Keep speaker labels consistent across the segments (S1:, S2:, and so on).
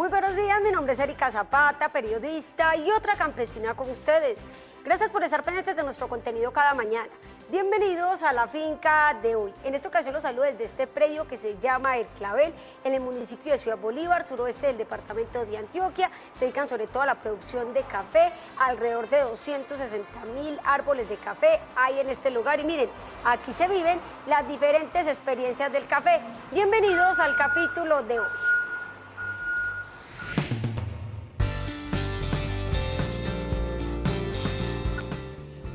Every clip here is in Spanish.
S1: Muy buenos días, mi nombre es Erika Zapata, periodista y otra campesina con ustedes. Gracias por estar pendientes de nuestro contenido cada mañana. Bienvenidos a la finca de hoy. En esta ocasión los saludo desde este predio que se llama El Clavel, en el municipio de Ciudad Bolívar, suroeste del departamento de Antioquia. Se dedican sobre todo a la producción de café, alrededor de 260.000 árboles de café hay en este lugar. Y miren, aquí se viven las diferentes experiencias del café. Bienvenidos al capítulo de hoy.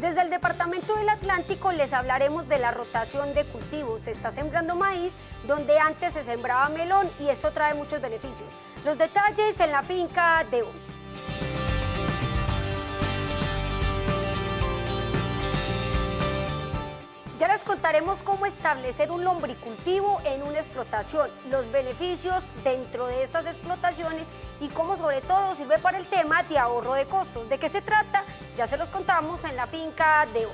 S1: Desde el departamento del Atlántico les hablaremos de la rotación de cultivos. Se está sembrando maíz donde antes se sembraba melón y eso trae muchos beneficios. Los detalles en la finca de hoy. Ya les contaremos cómo establecer un lombricultivo en una explotación, los beneficios dentro de estas explotaciones y cómo sobre todo sirve para el tema de ahorro de costos. ¿De qué se trata? Ya se los contamos en la finca de hoy.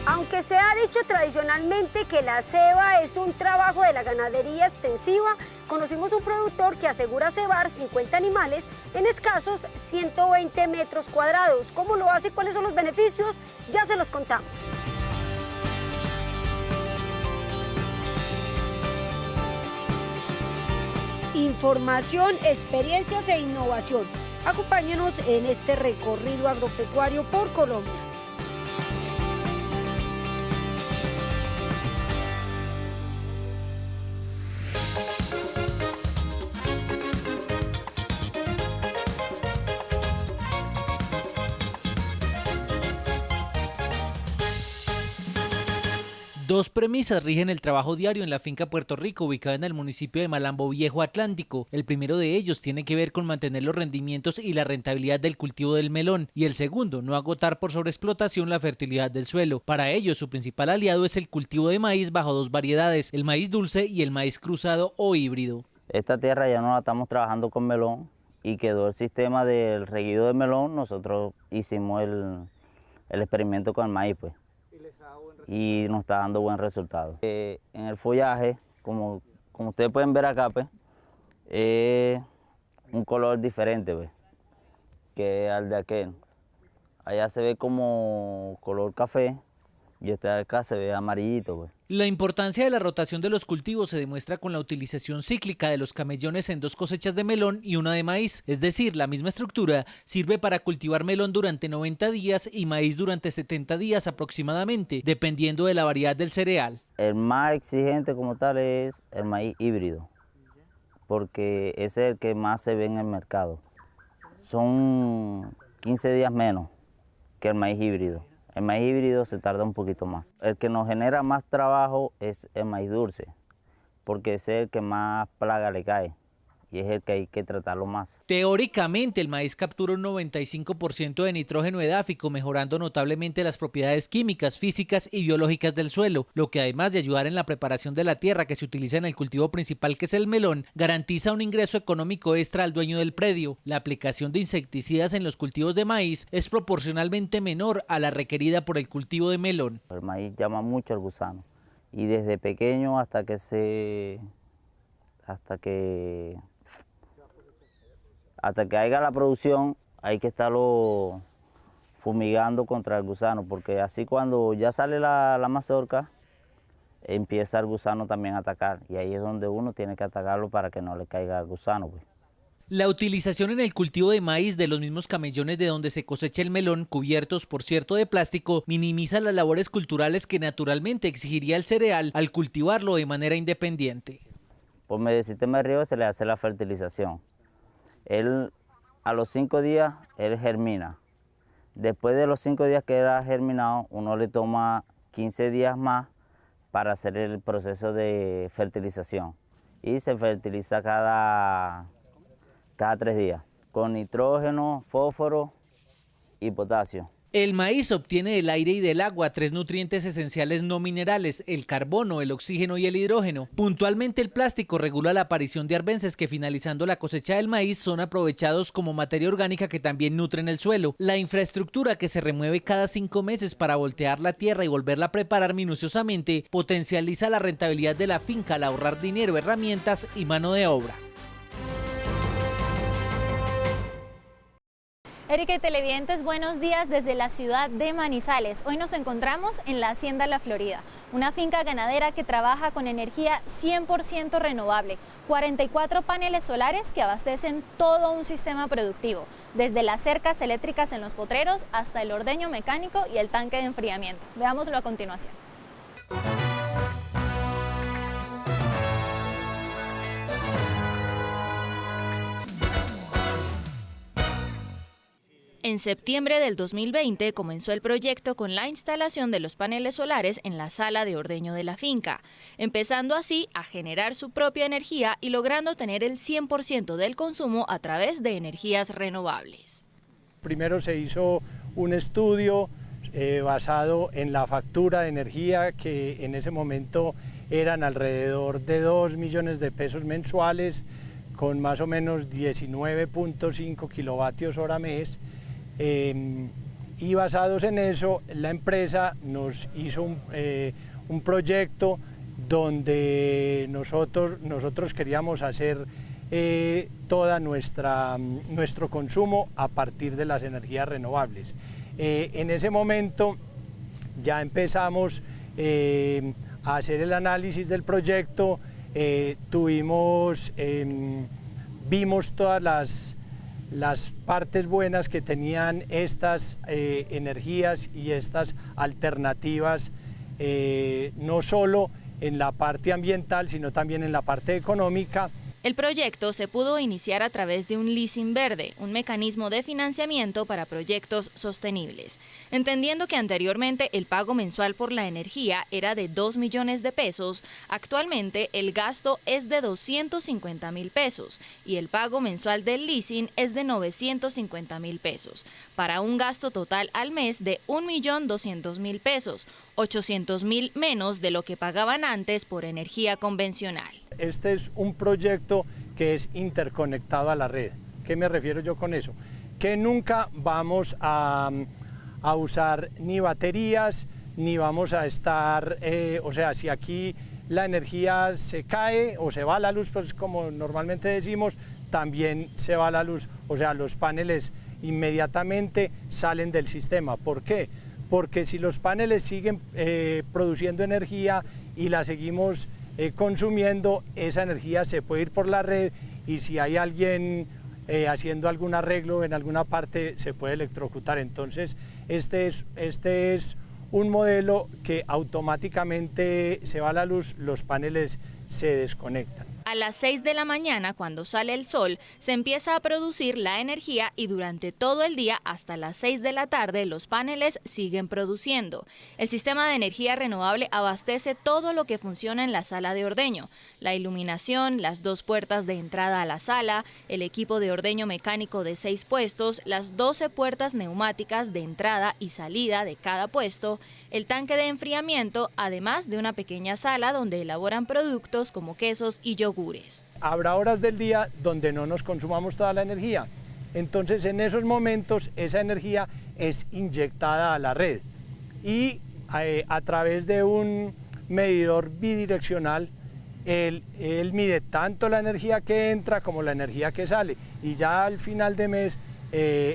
S1: Aunque se ha dicho tradicionalmente que la ceba es un trabajo de la ganadería extensiva, conocimos un productor que asegura cebar 50 animales en escasos 120 metros cuadrados. ¿Cómo lo hace y cuáles son los beneficios? Ya se los contamos. Información, experiencias e innovación. Acompáñenos en este recorrido agropecuario por Colombia.
S2: Dos premisas rigen el trabajo diario en la finca Puerto Rico, ubicada en el municipio de Malambo Viejo Atlántico. El primero de ellos tiene que ver con mantener los rendimientos y la rentabilidad del cultivo del melón, y el segundo, no agotar por sobreexplotación la fertilidad del suelo. Para ello, su principal aliado es el cultivo de maíz bajo dos variedades, el maíz dulce y el maíz cruzado o híbrido.
S3: Esta tierra ya no la estamos trabajando con melón y quedó el sistema del reguido de melón. Nosotros hicimos el experimento con el maíz, pues. Y nos está dando buen resultado. En el follaje, como ustedes pueden ver acá, pues, es un color diferente, pues, que al de aquel. Allá se ve como color café y este de acá se ve amarillito, pues.
S2: La importancia de la rotación de los cultivos se demuestra con la utilización cíclica de los camellones en dos cosechas de melón y una de maíz, es decir, la misma estructura sirve para cultivar melón durante 90 días y maíz durante 70 días aproximadamente, dependiendo de la variedad del cereal.
S3: El más exigente como tal es el maíz híbrido, porque ese es el que más se ve en el mercado. Son 15 días menos que el maíz híbrido. El maíz híbrido se tarda un poquito más. El que nos genera más trabajo es el maíz dulce, porque ese es el que más plaga le cae y es el que hay que tratarlo más.
S2: Teóricamente, el maíz captura un 95% de nitrógeno edáfico, mejorando notablemente las propiedades químicas, físicas y biológicas del suelo, lo que además de ayudar en la preparación de la tierra que se utiliza en el cultivo principal, que es el melón, garantiza un ingreso económico extra al dueño del predio. La aplicación de insecticidas en los cultivos de maíz es proporcionalmente menor a la requerida por el cultivo de melón.
S3: El maíz llama mucho al gusano y desde pequeño hasta que haya la producción hay que estarlo fumigando contra el gusano, porque así cuando ya sale la mazorca, empieza el gusano también a atacar, y ahí es donde uno tiene que atacarlo para que no le caiga el gusano, pues.
S2: La utilización en el cultivo de maíz de los mismos camellones de donde se cosecha el melón, cubiertos por cierto de plástico, minimiza las labores culturales que naturalmente exigiría el cereal al cultivarlo de manera independiente.
S3: Por medio del sistema de riego se le hace la fertilización. Él, a los 5 días, él germina. Después de los 5 días que él ha germinado, uno le toma 15 días más para hacer el proceso de fertilización. Y se fertiliza cada 3 días, con nitrógeno, fósforo y potasio.
S2: El maíz obtiene del aire y del agua 3 nutrientes esenciales no minerales, el carbono, el oxígeno y el hidrógeno. Puntualmente el plástico regula la aparición de arbences que finalizando la cosecha del maíz son aprovechados como materia orgánica que también nutren el suelo. La infraestructura que se remueve cada 5 meses para voltear la tierra y volverla a preparar minuciosamente potencializa la rentabilidad de la finca al ahorrar dinero, herramientas y mano de obra.
S4: Erika y televidentes, buenos días desde la ciudad de Manizales. Hoy nos encontramos en la Hacienda La Florida, una finca ganadera que trabaja con energía 100% renovable, 44 paneles solares que abastecen todo un sistema productivo, desde las cercas eléctricas en los potreros hasta el ordeño mecánico y el tanque de enfriamiento. Veámoslo a continuación. En septiembre del 2020 comenzó el proyecto con la instalación de los paneles solares en la sala de ordeño de la finca, empezando así a generar su propia energía y logrando tener el 100% del consumo a través de energías renovables.
S5: Primero se hizo un estudio basado en la factura de energía, que en ese momento eran alrededor de 2 millones de pesos mensuales, con más o menos 19.5 kilovatios hora mes. Y basados en eso, la empresa nos hizo un proyecto donde nosotros queríamos hacer todo nuestro consumo a partir de las energías renovables. En ese momento ya empezamos a hacer el análisis del proyecto, vimos todas las partes buenas que tenían estas energías y estas alternativas, no solo en la parte ambiental, sino también en la parte económica.
S4: El proyecto se pudo iniciar a través de un leasing verde, un mecanismo de financiamiento para proyectos sostenibles. Entendiendo que anteriormente el pago mensual por la energía era de 2 millones de pesos, actualmente el gasto es de 250.000 pesos y el pago mensual del leasing es de 950.000 pesos, para un gasto total al mes de 1.200.000 pesos, 800.000 menos de lo que pagaban antes por energía convencional.
S5: Este es un proyecto que es interconectado a la red. ¿Qué me refiero yo con eso? Que nunca vamos a usar ni baterías, ni vamos a estar, o sea, si aquí la energía se cae o se va la luz, pues como normalmente decimos, también se va la luz, o sea, los paneles inmediatamente salen del sistema. ¿Por qué? Porque si los paneles siguen produciendo energía y la seguimos consumiendo, esa energía se puede ir por la red y si hay alguien haciendo algún arreglo en alguna parte se puede electrocutar. Entonces este es un modelo que automáticamente se va la luz, los paneles se desconectan.
S4: A las 6 de la mañana, cuando sale el sol, se empieza a producir la energía y durante todo el día hasta las 6 de la tarde los paneles siguen produciendo. El sistema de energía renovable abastece todo lo que funciona en la sala de ordeño: la iluminación, las 2 puertas de entrada a la sala, el equipo de ordeño mecánico de 6 puestos, las 12 puertas neumáticas de entrada y salida de cada puesto, el tanque de enfriamiento, además de una pequeña sala donde elaboran productos como quesos y yogures.
S5: Habrá horas del día donde no nos consumamos toda la energía, entonces en esos momentos esa energía es inyectada a la red y a través de un medidor bidireccional él mide tanto la energía que entra como la energía que sale, y ya al final de mes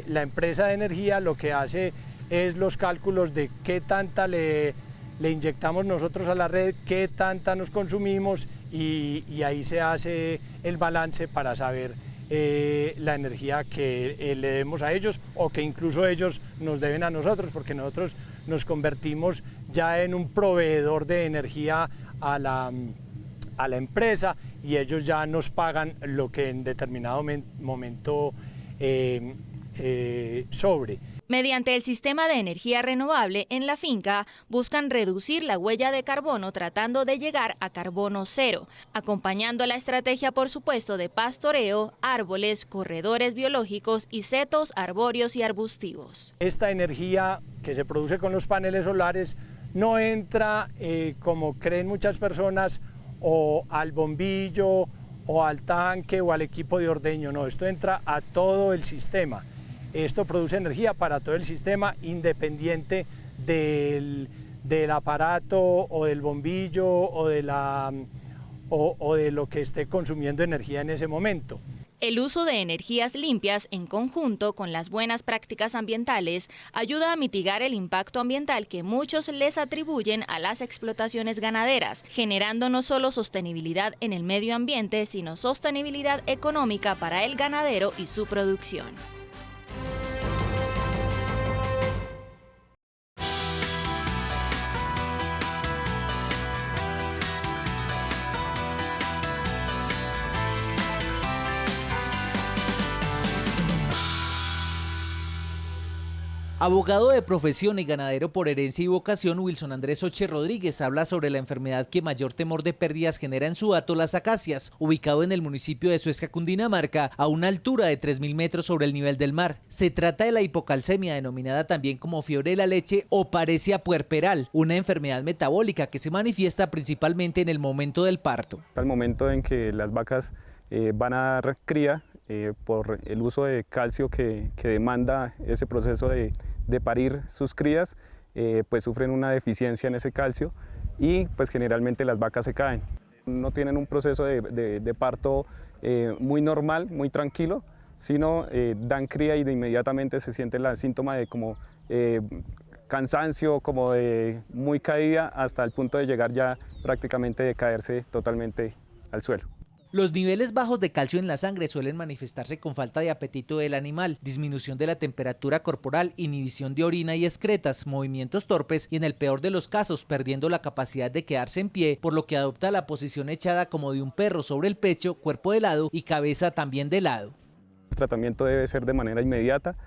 S5: la empresa de energía lo que hace es los cálculos de qué tanta le inyectamos nosotros a la red, qué tanta nos consumimos, y ahí se hace el balance para saber la energía que le debemos a ellos o que incluso ellos nos deben a nosotros, porque nosotros nos convertimos ya en un proveedor de energía a la empresa y ellos ya nos pagan lo que en determinado momento sobre.
S4: Mediante el sistema de energía renovable en la finca, buscan reducir la huella de carbono tratando de llegar a carbono cero, acompañando la estrategia, por supuesto, de pastoreo, árboles, corredores biológicos y setos arbóreos y arbustivos.
S5: Esta energía que se produce con los paneles solares no entra, como creen muchas personas, o al bombillo, o al tanque, o al equipo de ordeño, no, esto entra a todo el sistema. Esto produce energía para todo el sistema, independiente del aparato o del bombillo o de lo que esté consumiendo energía en ese momento.
S4: El uso de energías limpias en conjunto con las buenas prácticas ambientales ayuda a mitigar el impacto ambiental que muchos les atribuyen a las explotaciones ganaderas, generando no solo sostenibilidad en el medio ambiente, sino sostenibilidad económica para el ganadero y su producción.
S2: Abogado de profesión y ganadero por herencia y vocación, Wilson Andrés Oche Rodríguez habla sobre la enfermedad que mayor temor de pérdidas genera en su hato, las acacias, ubicado en el municipio de Suezca, Cundinamarca, a una altura de 3.000 metros sobre el nivel del mar. Se trata de la hipocalcemia, denominada también como fiebre de la leche o paresia puerperal, una enfermedad metabólica que se manifiesta principalmente en el momento del parto.
S6: Al momento en que las vacas van a dar cría, por el uso de calcio que demanda ese proceso de parir sus crías, pues sufren una deficiencia en ese calcio y pues generalmente las vacas se caen. No tienen un proceso de parto muy normal, muy tranquilo, sino dan cría y de inmediatamente se siente el síntoma de como cansancio, como de muy caída, hasta el punto de llegar ya prácticamente de caerse totalmente al suelo.
S2: Los niveles bajos de calcio en la sangre suelen manifestarse con falta de apetito del animal, disminución de la temperatura corporal, inhibición de orina y excretas, movimientos torpes y en el peor de los casos perdiendo la capacidad de quedarse en pie, por lo que adopta la posición echada como de un perro sobre el pecho, cuerpo de lado y cabeza también de lado.
S6: El tratamiento debe ser de manera inmediata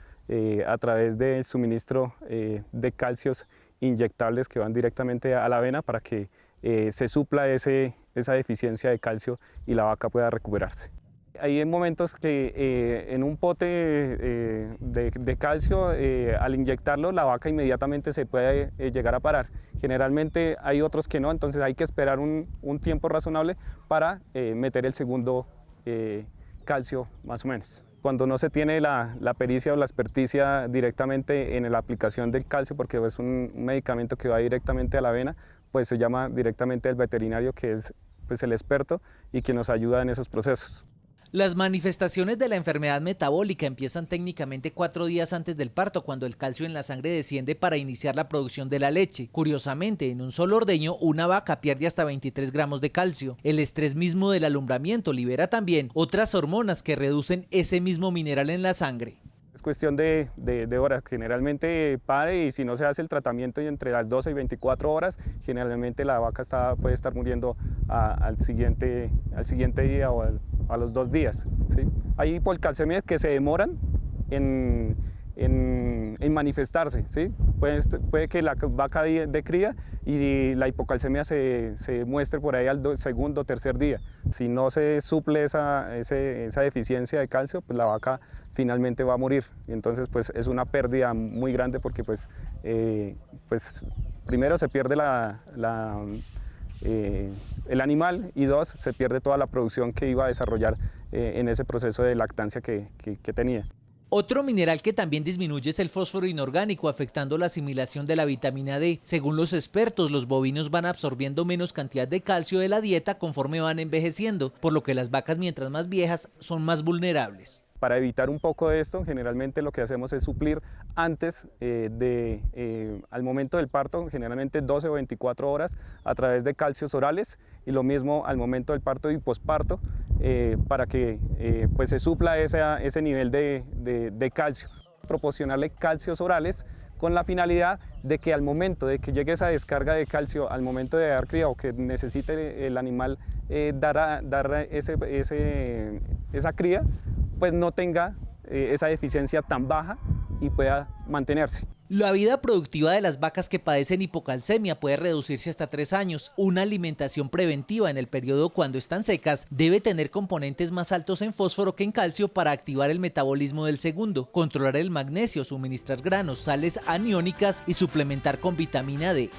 S6: a través del suministro de calcios inyectables que van directamente a la vena para que se supla esa deficiencia de calcio y la vaca pueda recuperarse. Hay momentos que en un pote de calcio, al inyectarlo, la vaca inmediatamente se puede llegar a parar. Generalmente hay otros que no, entonces hay que esperar un tiempo razonable para meter el segundo calcio más o menos. Cuando no se tiene la pericia o la experticia directamente en la aplicación del calcio, porque es un medicamento que va directamente a la vena, pues se llama directamente al veterinario, que es pues el experto y que nos ayuda en esos procesos.
S2: Las manifestaciones de la enfermedad metabólica empiezan técnicamente 4 días antes del parto, cuando el calcio en la sangre desciende para iniciar la producción de la leche. Curiosamente, en un solo ordeño, una vaca pierde hasta 23 gramos de calcio. El estrés mismo del alumbramiento libera también otras hormonas que reducen ese mismo mineral en la sangre.
S6: Es cuestión de horas, generalmente pare, y si no se hace el tratamiento entre las 12 y 24 horas, generalmente la vaca puede estar muriendo al siguiente día o a los 2 días. ¿Sí? Hay hipocalcemias que se demoran en manifestarse, ¿sí? Puede que la vaca de cría y la hipocalcemia se muestre por ahí al segundo o tercer día. Si no se suple esa deficiencia de calcio, pues la vaca finalmente va a morir. Y entonces pues es una pérdida muy grande, porque pues primero se pierde el animal, y 2, se pierde toda la producción que iba a desarrollar en ese proceso de lactancia que tenía.
S2: Otro mineral que también disminuye es el fósforo inorgánico, afectando la asimilación de la vitamina D. Según los expertos, los bovinos van absorbiendo menos cantidad de calcio de la dieta conforme van envejeciendo, por lo que las vacas, mientras más viejas, son más vulnerables.
S6: Para evitar un poco de esto, generalmente lo que hacemos es suplir antes al momento del parto, generalmente 12 o 24 horas, a través de calcios orales, y lo mismo al momento del parto y posparto, para que pues se supla ese nivel de calcio. Proporcionarle calcios orales con la finalidad de que al momento de que llegue esa descarga de calcio, al momento de dar cría o que necesite el animal dar esa cría, pues no tenga esa deficiencia tan baja y pueda mantenerse.
S2: La vida productiva de las vacas que padecen hipocalcemia puede reducirse hasta 3 años. Una alimentación preventiva en el periodo cuando están secas debe tener componentes más altos en fósforo que en calcio para activar el metabolismo del segundo, controlar el magnesio, suministrar granos, sales aniónicas y suplementar con vitamina D.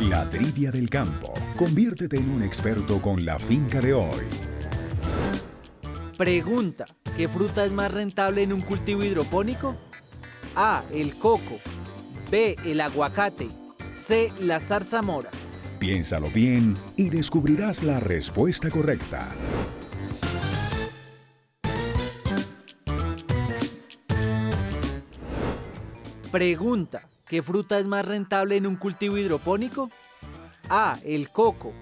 S7: La trivia del campo. Conviértete en un experto con la finca de hoy.
S2: Pregunta: ¿qué fruta es más rentable en un cultivo hidropónico? A, el coco. B, el aguacate. C, la zarzamora.
S7: Piénsalo bien y descubrirás la respuesta correcta.
S2: Pregunta: ¿qué fruta es más rentable en un cultivo hidropónico? A, el coco.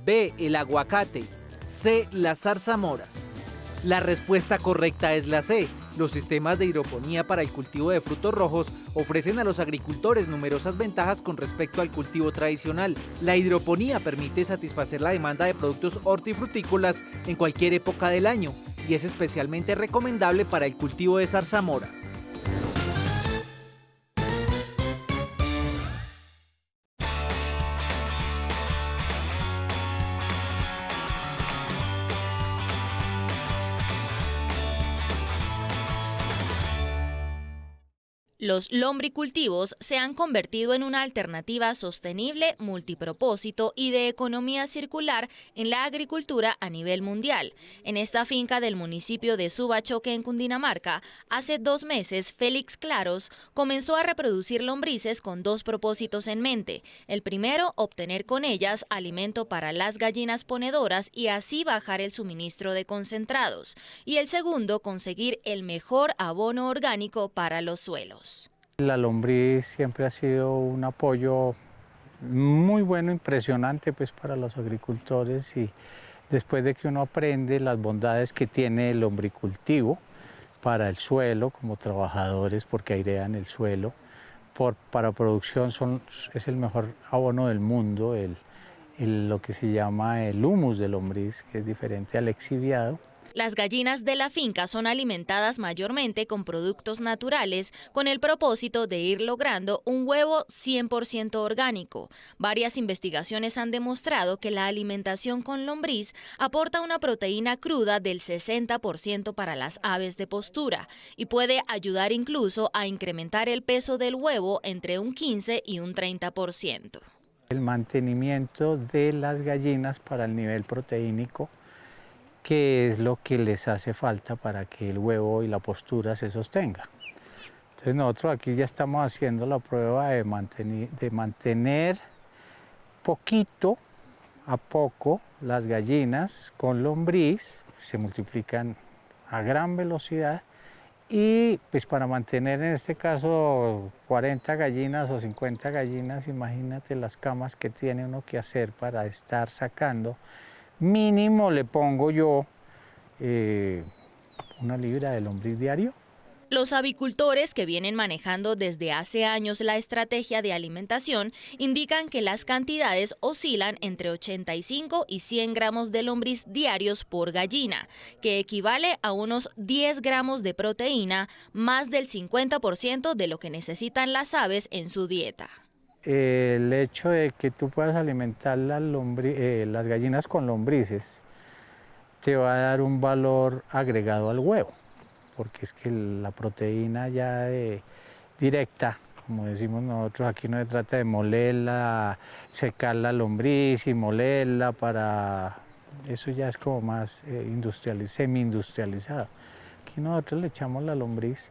S2: B, el aguacate. C, las zarzamoras. La respuesta correcta es la C. Los sistemas de hidroponía para el cultivo de frutos rojos ofrecen a los agricultores numerosas ventajas con respecto al cultivo tradicional. La hidroponía permite satisfacer la demanda de productos hortifrutícolas en cualquier época del año y es especialmente recomendable para el cultivo de zarzamoras.
S4: Los lombricultivos se han convertido en una alternativa sostenible, multipropósito y de economía circular en la agricultura a nivel mundial. En esta finca del municipio de Subachoque, en Cundinamarca, hace 2 meses, Félix Claros comenzó a reproducir lombrices con 2 propósitos en mente. El primero, obtener con ellas alimento para las gallinas ponedoras y así bajar el suministro de concentrados. Y el segundo, conseguir el mejor abono orgánico para los suelos.
S8: La lombriz siempre ha sido un apoyo muy bueno, impresionante pues para los agricultores, y después de que uno aprende las bondades que tiene el lombricultivo para el suelo como trabajadores, porque airean el suelo, para producción es el mejor abono del mundo, lo que se llama el humus de lombriz, que es diferente al exhibiado.
S4: Las gallinas de la finca son alimentadas mayormente con productos naturales con el propósito de ir logrando un huevo 100% orgánico. Varias investigaciones han demostrado que la alimentación con lombriz aporta una proteína cruda del 60% para las aves de postura y puede ayudar incluso a incrementar el peso del huevo entre un 15 y un 30%.
S8: El mantenimiento de las gallinas para el nivel proteínico, que es lo que les hace falta para que el huevo y la postura se sostenga. Entonces nosotros aquí ya estamos haciendo la prueba de mantener poquito a poco las gallinas con lombriz, se multiplican a gran velocidad, y pues para mantener en este caso 40 gallinas o 50 gallinas, imagínate las camas que tiene uno que hacer para estar sacando. Mínimo le pongo yo 1 libra de lombriz diario.
S4: Los avicultores, que vienen manejando desde hace años la estrategia de alimentación, indican que las cantidades oscilan entre 85 y 100 gramos de lombriz diarios por gallina, que equivale a unos 10 gramos de proteína, más del 50% de lo que necesitan las aves en su dieta.
S8: El hecho de que tú puedas alimentar las gallinas con lombrices te va a dar un valor agregado al huevo, porque es que la proteína ya directa, como decimos nosotros, aquí no se trata de molerla, secar la lombriz y molerla para... Eso ya es como más semi-industrializado. Aquí nosotros le echamos la lombriz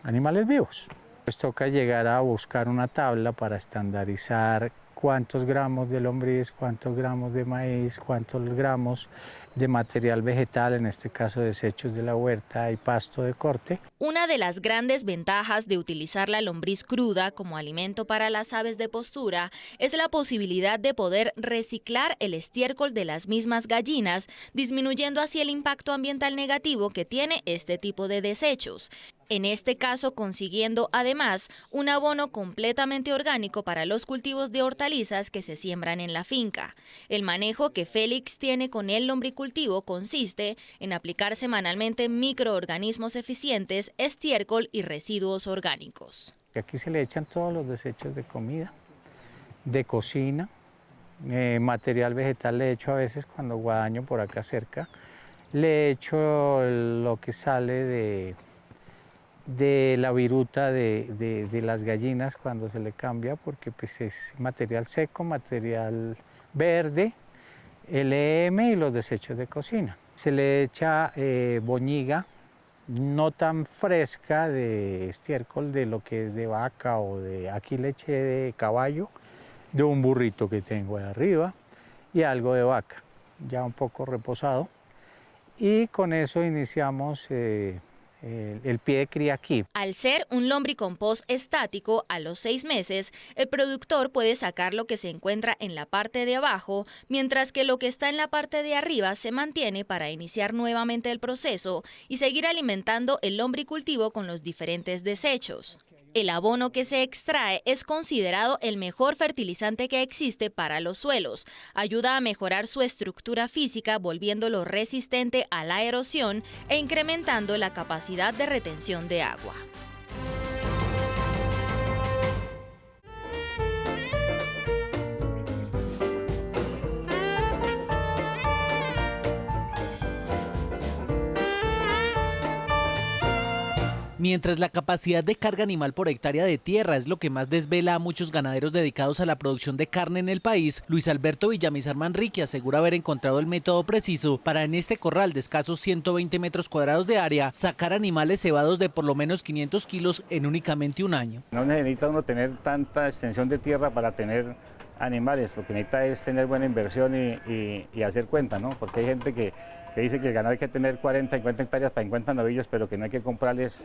S8: animales vivos. Pues toca llegar a buscar una tabla para estandarizar cuántos gramos de lombriz, cuántos gramos de maíz, cuántos gramos de material vegetal, en este caso desechos de la huerta y pasto de corte.
S4: Una de las grandes ventajas de utilizar la lombriz cruda como alimento para las aves de postura es la posibilidad de poder reciclar el estiércol de las mismas gallinas, disminuyendo así el impacto ambiental negativo que tiene este tipo de desechos. en este caso consiguiendo además un abono completamente orgánico para los cultivos de hortalizas que se siembran en la finca. El manejo que Félix tiene con el lombricultivo consiste en aplicar semanalmente microorganismos eficientes, estiércol y residuos orgánicos.
S8: Aquí se le echan todos los desechos de comida, de cocina, material vegetal le echo a veces cuando guadaño por acá cerca, le echo lo que sale de la viruta de las gallinas cuando se le cambia, porque pues es material seco, material verde, LM y los desechos de cocina. Se le echa boñiga, no tan fresca de estiércol de lo que es de vaca o aquí le eché de caballo, de un burrito que tengo ahí arriba y algo de vaca, ya un poco reposado. Y con eso iniciamos el pie de cría aquí.
S4: Al ser un lombricompost estático, a los 6 meses, el productor puede sacar lo que se encuentra en la parte de abajo, mientras que lo que está en la parte de arriba se mantiene para iniciar nuevamente el proceso y seguir alimentando el lombricultivo con los diferentes desechos. El abono que se extrae es considerado el mejor fertilizante que existe para los suelos. Ayuda a mejorar su estructura física, volviéndolo resistente a la erosión e incrementando la capacidad de retención de agua.
S2: Mientras la capacidad de carga animal por hectárea de tierra es lo que más desvela a muchos ganaderos dedicados a la producción de carne en el país, Luis Alberto Villamizar Manrique asegura haber encontrado el método preciso para en este corral de escasos 120 metros cuadrados de área sacar animales cebados de por lo menos 500 kilos en únicamente un año.
S9: No necesita uno tener tanta extensión de tierra para tener animales, lo que necesita es tener buena inversión y hacer cuenta, ¿no? Porque hay gente que dice que el ganado hay que tener 40, 50 hectáreas para 50 novillos, pero que no hay que comprarles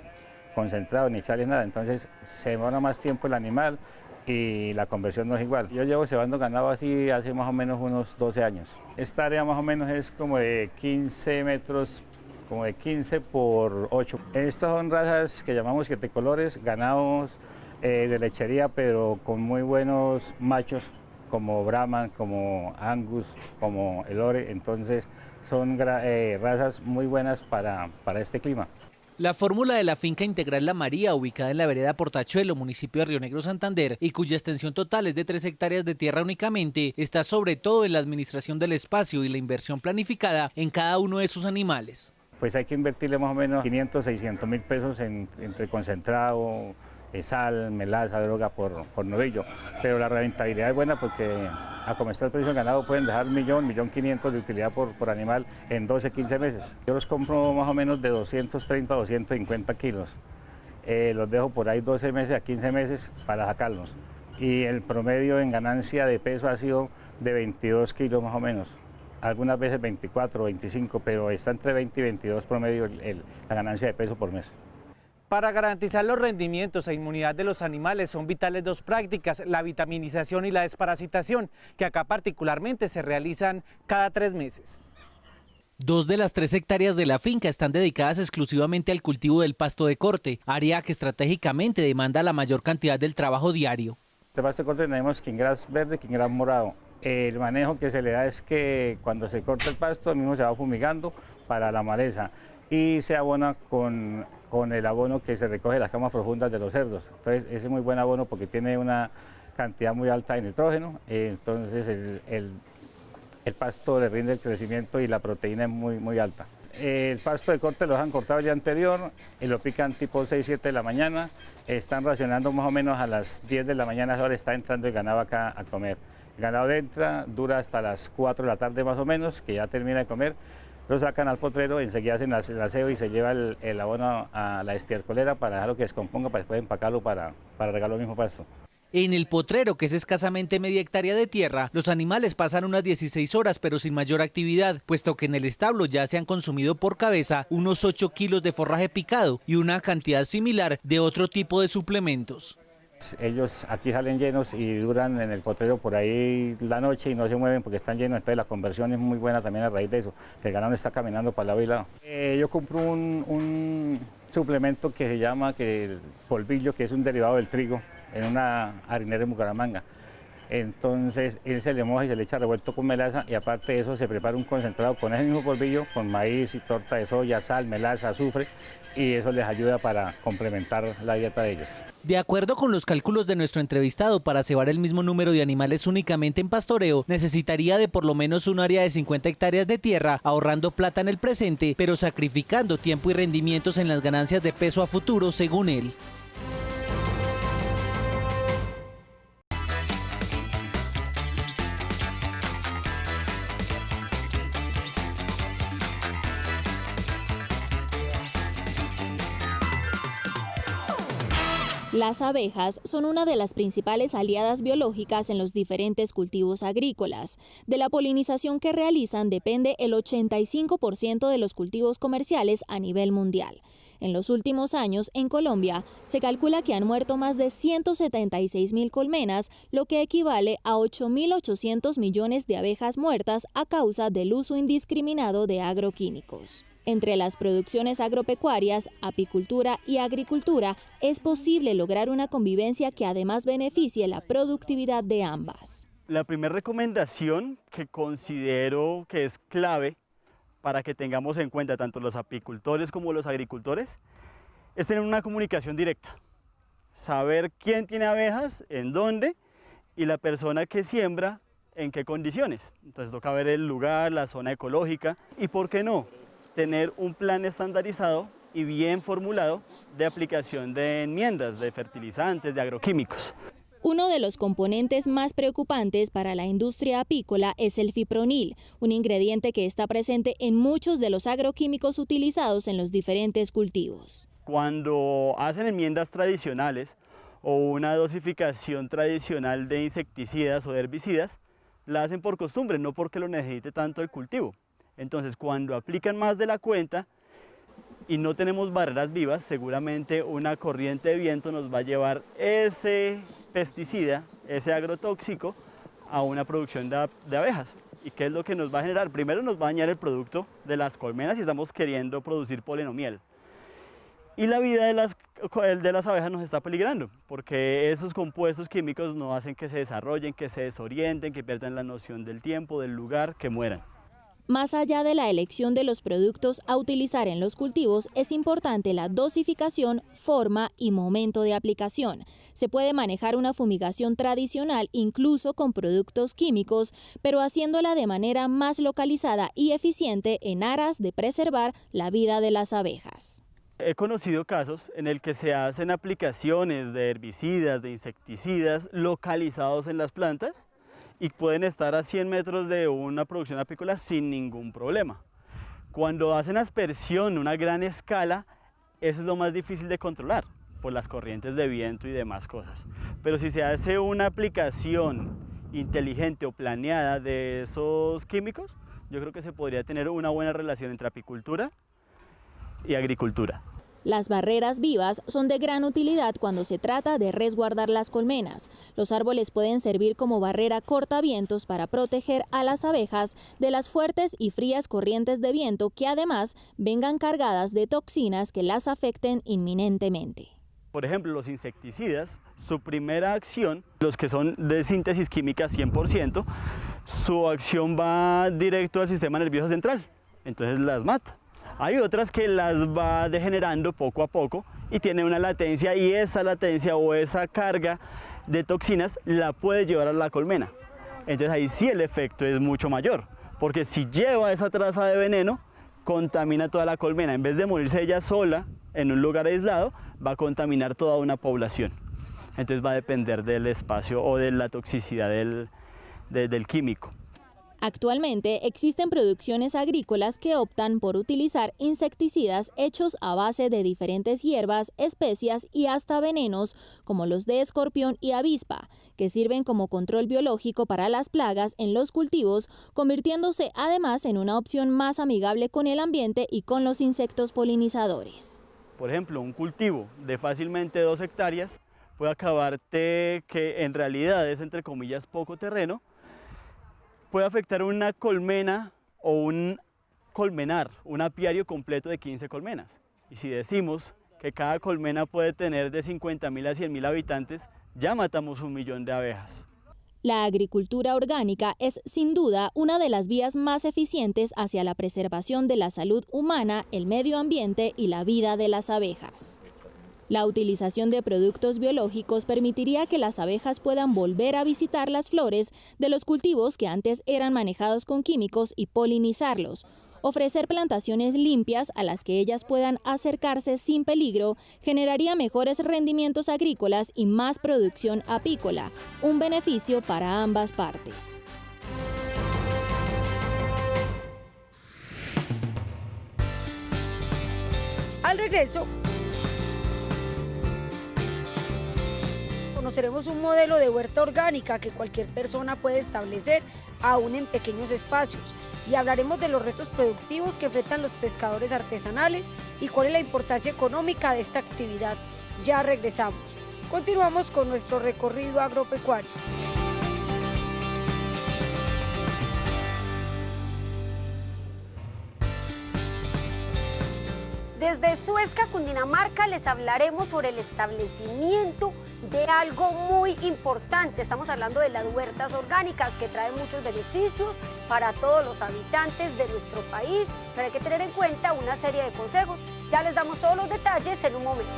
S9: concentrado ni echarles nada, entonces se demora más tiempo el animal y la conversión no es igual. Yo llevo cebando ganado así hace más o menos unos 12 años. Esta área más o menos es como de 15 metros, como de 15 por 8. Estas son razas que llamamos siete colores, ganados de lechería, pero con muy buenos machos, como Brahman, como Angus, como Elore, entonces son razas muy buenas para este clima.
S2: La fórmula de la finca integral La María, ubicada en la vereda Portachuelo, municipio de Río Negro, Santander, y cuya extensión total es de 3 hectáreas de tierra únicamente, está sobre todo en la administración del espacio y la inversión planificada en cada uno de sus animales.
S9: Pues hay que invertirle más o menos 500, 600 mil pesos entre concentrado, sal, melaza, droga por novillo, pero la rentabilidad es buena porque a como está el precio del ganado pueden dejar 1.500.000 de utilidad por animal en 12, 15 meses. Yo los compro más o menos de 230 a 250 kilos, los dejo por ahí 12 meses a 15 meses para sacarlos y el promedio en ganancia de peso ha sido de 22 kilos más o menos. Algunas veces 24 o 25, pero está entre 20 y 22 promedio la ganancia de peso por mes.
S10: Para garantizar los rendimientos e inmunidad de los animales son vitales dos prácticas, la vitaminización y la desparasitación, que acá particularmente se realizan cada 3 meses.
S2: 2 de las 3 hectáreas de la finca están dedicadas exclusivamente al cultivo del pasto de corte, área que estratégicamente demanda la mayor cantidad del trabajo diario.
S9: De pasto de corte tenemos quingras verde, quingras morado. El manejo que se le da es que cuando se corta el pasto, el mismo se va fumigando para la maleza y se abona con el abono que se recoge de las camas profundas de los cerdos. Entonces ese es muy buen abono porque tiene una cantidad muy alta de nitrógeno, entonces el pasto le rinde el crecimiento y la proteína es muy alta. El pasto de corte lo han cortado el día anterior y lo pican tipo 6, 7 de la mañana, están racionando más o menos a las 10 de la mañana, ahora está entrando el ganado acá a comer. El ganado entra, dura hasta las 4 de la tarde más o menos, que ya termina de comer. Lo sacan al potrero, enseguida hacen el aseo y se lleva el abono a la estiércolera para dejarlo que descomponga para después empacarlo para regar el mismo pasto.
S2: En el potrero, que es escasamente media hectárea de tierra, los animales pasan unas 16 horas pero sin mayor actividad, puesto que en el establo ya se han consumido por cabeza unos 8 kilos de forraje picado y una cantidad similar de otro tipo de suplementos.
S9: Ellos aquí salen llenos y duran en el potrero por ahí la noche y no se mueven porque están llenos, entonces la conversión es muy buena también a raíz de eso, que el ganado está caminando para lado y lado. Yo compro un suplemento que se llama el polvillo, que es un derivado del trigo, en una harinera en Bucaramanga. Entonces él se le moja y se le echa revuelto con melaza, y aparte de eso se prepara un concentrado con ese mismo polvillo, con maíz y torta de soya, sal, melaza, azufre, y eso les ayuda para complementar la dieta de ellos.
S2: De acuerdo con los cálculos de nuestro entrevistado, para cebar el mismo número de animales únicamente en pastoreo, necesitaría de por lo menos un área de 50 hectáreas de tierra, ahorrando plata en el presente, pero sacrificando tiempo y rendimientos en las ganancias de peso a futuro, según él.
S4: Las abejas son una de las principales aliadas biológicas en los diferentes cultivos agrícolas. De la polinización que realizan depende el 85% de los cultivos comerciales a nivel mundial. En los últimos años, en Colombia, se calcula que han muerto más de 176.000 colmenas, lo que equivale a 8.800 millones de abejas muertas a causa del uso indiscriminado de agroquímicos. Entre las producciones agropecuarias, apicultura y agricultura, es posible lograr una convivencia que además beneficie la productividad de ambas.
S11: La primera recomendación que considero que es clave para que tengamos en cuenta tanto los apicultores como los agricultores es tener una comunicación directa. Saber quién tiene abejas, en dónde, y la persona que siembra en qué condiciones. Entonces toca ver el lugar, la zona ecológica y, ¿por qué no?, tener un plan estandarizado y bien formulado de aplicación de enmiendas, de fertilizantes, de agroquímicos.
S4: Uno de los componentes más preocupantes para la industria apícola es el fipronil, un ingrediente que está presente en muchos de los agroquímicos utilizados en los diferentes cultivos.
S11: Cuando hacen enmiendas tradicionales o una dosificación tradicional de insecticidas o de herbicidas, la hacen por costumbre, no porque lo necesite tanto el cultivo. Entonces, cuando aplican más de la cuenta y no tenemos barreras vivas, seguramente una corriente de viento nos va a llevar ese pesticida, ese agrotóxico, a una producción de abejas. ¿Y qué es lo que nos va a generar? Primero nos va a dañar el producto de las colmenas si estamos queriendo producir polen o miel. Y la vida de las abejas nos está peligrando, porque esos compuestos químicos no hacen que se desarrollen, que se desorienten, que pierdan la noción del tiempo, del lugar, que mueran.
S4: Más allá de la elección de los productos a utilizar en los cultivos, es importante la dosificación, forma y momento de aplicación. Se puede manejar una fumigación tradicional incluso con productos químicos, pero haciéndola de manera más localizada y eficiente en aras de preservar la vida de las abejas.
S11: He conocido casos en el que se hacen aplicaciones de herbicidas, de insecticidas localizados en las plantas, y pueden estar a 100 metros de una producción apícola sin ningún problema. Cuando hacen aspersión a una gran escala, eso es lo más difícil de controlar, por las corrientes de viento y demás cosas. Pero si se hace una aplicación inteligente o planeada de esos químicos, yo creo que se podría tener una buena relación entre apicultura y agricultura.
S4: Las barreras vivas son de gran utilidad cuando se trata de resguardar las colmenas. Los árboles pueden servir como barrera cortavientos para proteger a las abejas de las fuertes y frías corrientes de viento que además vengan cargadas de toxinas que las afecten inminentemente.
S11: Por ejemplo, los insecticidas, su primera acción, los que son de síntesis química 100%, su acción va directo al sistema nervioso central, entonces las mata. Hay otras que las va degenerando poco a poco y tiene una latencia, y esa latencia o esa carga de toxinas la puede llevar a la colmena. Entonces ahí sí el efecto es mucho mayor, porque si lleva esa traza de veneno, contamina toda la colmena. En vez de morirse ella sola en un lugar aislado, va a contaminar toda una población. Entonces va a depender del espacio o de la toxicidad del químico.
S4: Actualmente existen producciones agrícolas que optan por utilizar insecticidas hechos a base de diferentes hierbas, especias y hasta venenos, como los de escorpión y avispa, que sirven como control biológico para las plagas en los cultivos, convirtiéndose además en una opción más amigable con el ambiente y con los insectos polinizadores.
S11: Por ejemplo, un cultivo de fácilmente 2 hectáreas puede acabarte que en realidad es, entre comillas, poco terreno, puede afectar una colmena o un colmenar, un apiario completo de 15 colmenas. Y si decimos que cada colmena puede tener de 50.000 a 100.000 habitantes, ya matamos 1 millón de abejas.
S4: La agricultura orgánica es sin duda una de las vías más eficientes hacia la preservación de la salud humana, el medio ambiente y la vida de las abejas. La utilización de productos biológicos permitiría que las abejas puedan volver a visitar las flores de los cultivos que antes eran manejados con químicos y polinizarlos. Ofrecer plantaciones limpias a las que ellas puedan acercarse sin peligro generaría mejores rendimientos agrícolas y más producción apícola, un beneficio para ambas partes.
S1: Al regreso, conoceremos un modelo de huerta orgánica que cualquier persona puede establecer aún en pequeños espacios. Y hablaremos de los retos productivos que enfrentan los pescadores artesanales y cuál es la importancia económica de esta actividad. Ya regresamos. Continuamos con nuestro recorrido agropecuario. Desde Suezca, Cundinamarca, les hablaremos sobre el establecimiento de algo muy importante. Estamos hablando de las huertas orgánicas que traen muchos beneficios para todos los habitantes de nuestro país, pero hay que tener en cuenta una serie de consejos. Ya les damos todos los detalles en un momento.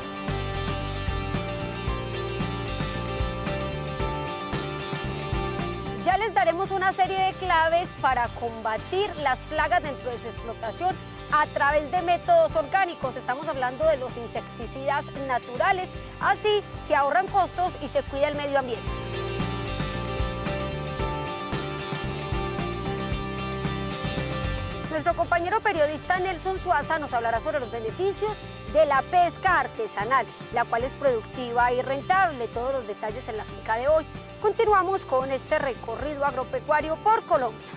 S1: Ya les daremos una serie de claves para combatir las plagas dentro de su explotación a través de métodos orgánicos. Estamos hablando de los insecticidas naturales, así se ahorran costos y se cuida el medio ambiente. Nuestro compañero periodista Nelson Suaza nos hablará sobre los beneficios de la pesca artesanal, la cual es productiva y rentable. Todos los detalles en la finca de hoy. Continuamos con este recorrido agropecuario por Colombia.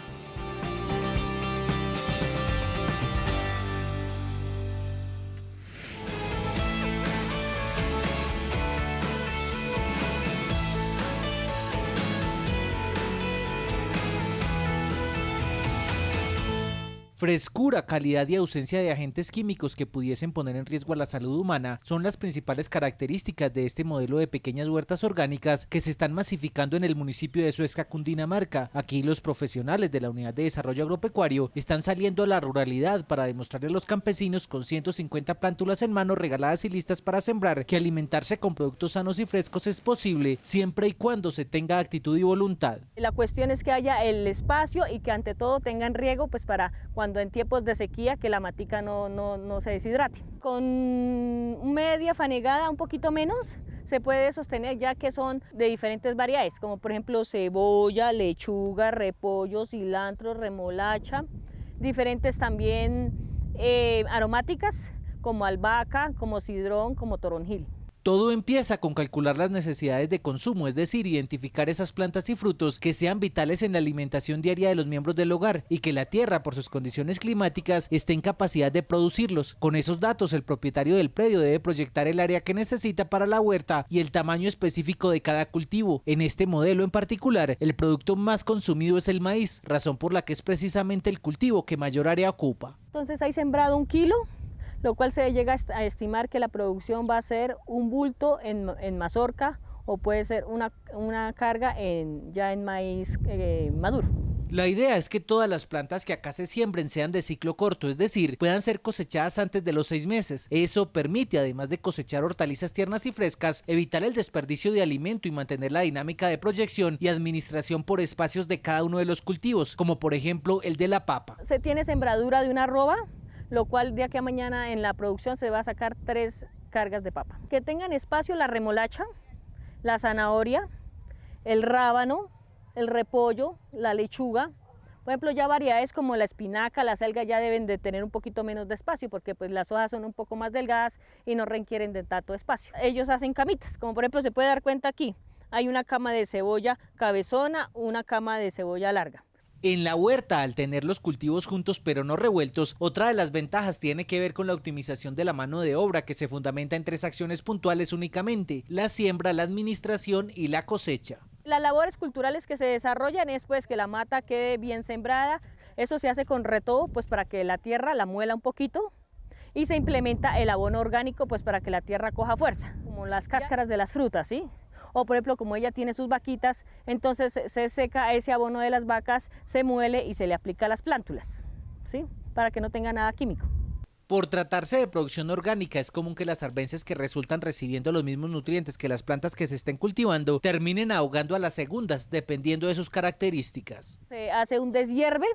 S2: Frescura, calidad y ausencia de agentes químicos que pudiesen poner en riesgo a la salud humana son las principales características de este modelo de pequeñas huertas orgánicas que se están masificando en el municipio de Suezca, Cundinamarca. Aquí los profesionales de la Unidad de Desarrollo Agropecuario están saliendo a la ruralidad para demostrarle a los campesinos con 150 plántulas en mano regaladas y listas para sembrar que alimentarse con productos sanos y frescos es posible siempre y cuando se tenga actitud y voluntad.
S12: La cuestión es que haya el espacio y que ante todo tengan riego, pues para cuando en tiempos de sequía que la matica no se deshidrate. Con media fanegada, un poquito menos, se puede sostener, ya que son de diferentes variedades, como por ejemplo cebolla, lechuga, repollo, cilantro, remolacha, diferentes también aromáticas como albahaca, como cidrón, como toronjil.
S2: Todo empieza con calcular las necesidades de consumo, es decir, identificar esas plantas y frutos que sean vitales en la alimentación diaria de los miembros del hogar y que la tierra, por sus condiciones climáticas, esté en capacidad de producirlos. Con esos datos, el propietario del predio debe proyectar el área que necesita para la huerta y el tamaño específico de cada cultivo. En este modelo en particular, el producto más consumido es el maíz, razón por la que es precisamente el cultivo que mayor área ocupa.
S12: Entonces hay sembrado 1 kilo, lo cual se llega a estimar que la producción va a ser un bulto en mazorca o puede ser una carga ya en maíz maduro.
S2: La idea es que todas las plantas que acá se siembren sean de ciclo corto, es decir, puedan ser cosechadas antes de los 6 meses. Eso permite, además de cosechar hortalizas tiernas y frescas, evitar el desperdicio de alimento y mantener la dinámica de proyección y administración por espacios de cada uno de los cultivos, como por ejemplo el de la papa.
S12: Se tiene sembradura de una arroba, lo cual de aquí a mañana en la producción se va a sacar 3 cargas de papa. Que tengan espacio la remolacha, la zanahoria, el rábano, el repollo, la lechuga. Por ejemplo, ya variedades como la espinaca, la selga ya deben de tener un poquito menos de espacio porque pues las hojas son un poco más delgadas y no requieren de tanto espacio. Ellos hacen camitas, como por ejemplo se puede dar cuenta aquí, hay una cama de cebolla cabezona, una cama de cebolla larga.
S2: En la huerta, al tener los cultivos juntos pero no revueltos, otra de las ventajas tiene que ver con la optimización de la mano de obra que se fundamenta en 3 acciones puntuales únicamente: la siembra, la administración y la cosecha.
S12: Las labores culturales que se desarrollan es pues que la mata quede bien sembrada, eso se hace con retobo pues para que la tierra la muela un poquito y se implementa el abono orgánico pues para que la tierra coja fuerza, como las cáscaras de las frutas, ¿sí? O por ejemplo, como ella tiene sus vaquitas, entonces se seca ese abono de las vacas, se muele y se le aplica a las plántulas, ¿sí? Para que no tenga nada químico.
S2: Por tratarse de producción orgánica, es común que las arbences que resultan recibiendo los mismos nutrientes que las plantas que se estén cultivando terminen ahogando a las segundas, dependiendo de sus características.
S12: Se hace un deshierve